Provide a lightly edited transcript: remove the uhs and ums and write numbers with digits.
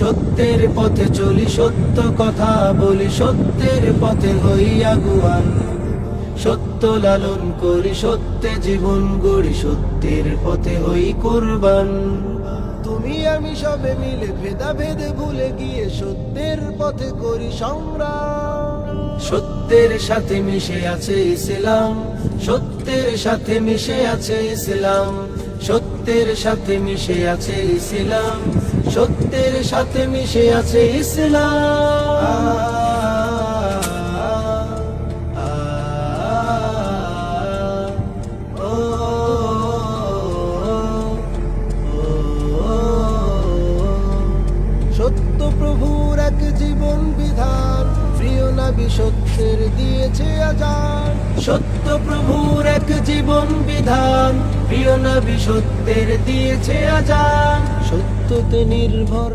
সত্যের পথে চলি, সত্য কথা বলি, সত্যের পথে হই আগুয়ান। সত্য লালন করি, সত্যে জীবন গড়ি, সত্যের পথে হই কুরবান। তুমি আমি সবে মিলে ভেদাভেদ ভুলে গিয়ে সত্যের পথে করি সংগ্রাম। সত্যের সাথে মিশে আছে ইসলাম, সত্যের সাথে মিশে আছে ইসলাম, সত্যের সাথে মিশে আছে ইসলাম, সত্যের সাথে মিশে আছে ইসলাম। সত্য প্রভুর এক জীবন বিধান, প্রিয় নবী সত্যের দিয়েছে আজান। সত্য প্রভুর এক জীবন বিধান, প্রিয় নবী সত্যের দিয়েছে আজান। সত্যতে নির্ভর